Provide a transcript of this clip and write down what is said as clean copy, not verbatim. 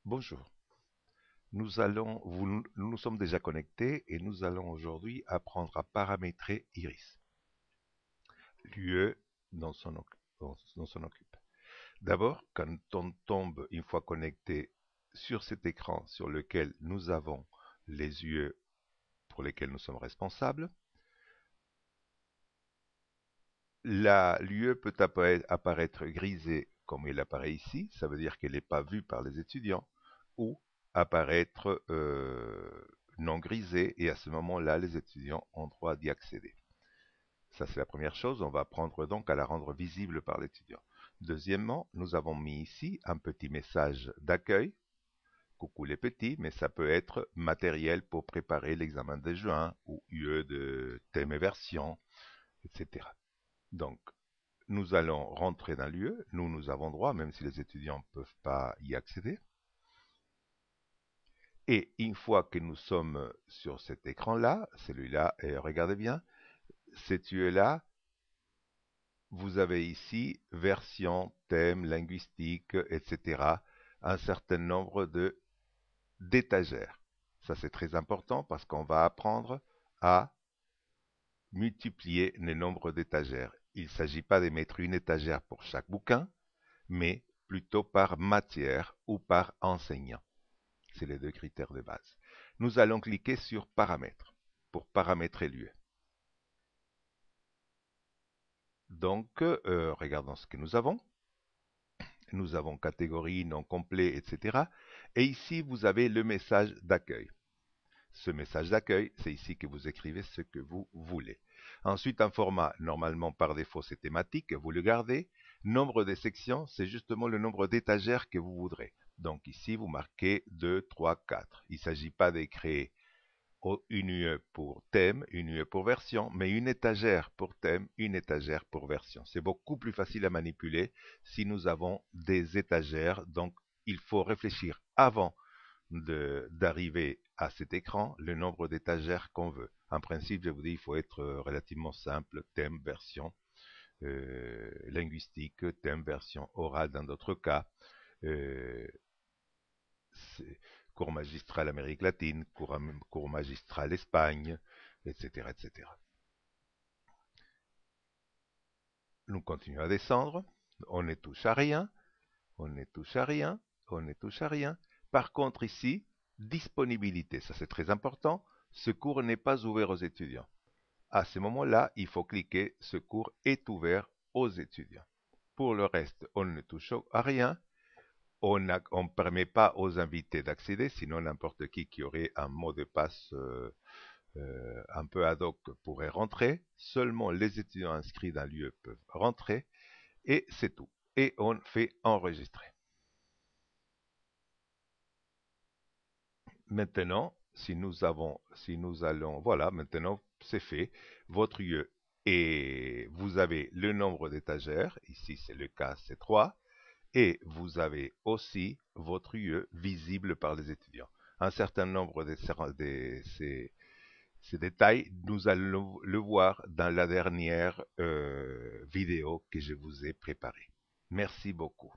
Bonjour, nous nous sommes déjà connectés et nous allons aujourd'hui apprendre à paramétrer Iris. L'UE dont s'en occupe. D'abord, quand on tombe une fois connecté sur cet écran sur lequel nous avons les UE pour lesquels nous sommes responsables, l'UE peut apparaître grisée comme il apparaît ici, ça veut dire qu'elle n'est pas vue par les étudiants, ou apparaître non grisée, et à ce moment-là, les étudiants ont droit d'y accéder. Ça, c'est la première chose, on va apprendre donc à la rendre visible par l'étudiant. Deuxièmement, nous avons mis ici un petit message d'accueil. Coucou les petits, mais ça peut être matériel pour préparer l'examen de juin, ou UE de thème et version, etc. Donc, nous allons rentrer dans l'UE, nous avons droit, même si les étudiants ne peuvent pas y accéder. Et une fois que nous sommes sur cet écran-là, celui-là, et regardez bien, cette UE-là, vous avez ici version, thème, linguistique, etc. Un certain nombre d'étagères. Ça c'est très important parce qu'on va apprendre à multiplier le nombre d'étagères. Il ne s'agit pas de mettre une étagère pour chaque bouquin, mais plutôt par matière ou par enseignant. C'est les deux critères de base. Nous allons cliquer sur paramètres pour paramétrer l'UE. Donc, regardons ce que nous avons. Nous avons catégorie, nom complet, etc. Et ici, vous avez le message d'accueil. Ce message d'accueil, c'est ici que vous écrivez ce que vous voulez. Ensuite, un format, normalement par défaut, c'est thématique, vous le gardez. Nombre de sections, c'est justement le nombre d'étagères que vous voudrez. Donc ici, vous marquez 2, 3, 4. Il ne s'agit pas de créer une UE pour thème, une UE pour version, mais une étagère pour thème, une étagère pour version. C'est beaucoup plus facile à manipuler si nous avons des étagères. Donc, il faut réfléchir avant d'arriver à cet écran le nombre d'étagères qu'on veut. En principe, je vous dis, il faut être relativement simple, thème, version, linguistique, thème, version, orale dans d'autres cas, euh, cours magistral Amérique latine, cours magistral Espagne, etc., etc. Nous continuons à descendre, on ne touche à rien, on ne touche à rien, on ne touche à rien. Par contre ici, disponibilité, ça c'est très important, ce cours n'est pas ouvert aux étudiants. À ce moment-là, il faut cliquer ce cours est ouvert aux étudiants. Pour le reste, on ne touche à rien. On ne permet pas aux invités d'accéder, sinon n'importe qui aurait un mot de passe un peu ad hoc pourrait rentrer. Seulement les étudiants inscrits dans l'UE peuvent rentrer. Et c'est tout. Et on fait enregistrer. Maintenant, si nous allons, voilà, maintenant c'est fait. Votre UE et vous avez le nombre d'étagères. Ici, c'est le cas, c'est 3. Et vous avez aussi votre UE visible par les étudiants. Un certain nombre de ces détails, nous allons le voir dans la dernière vidéo que je vous ai préparée. Merci beaucoup.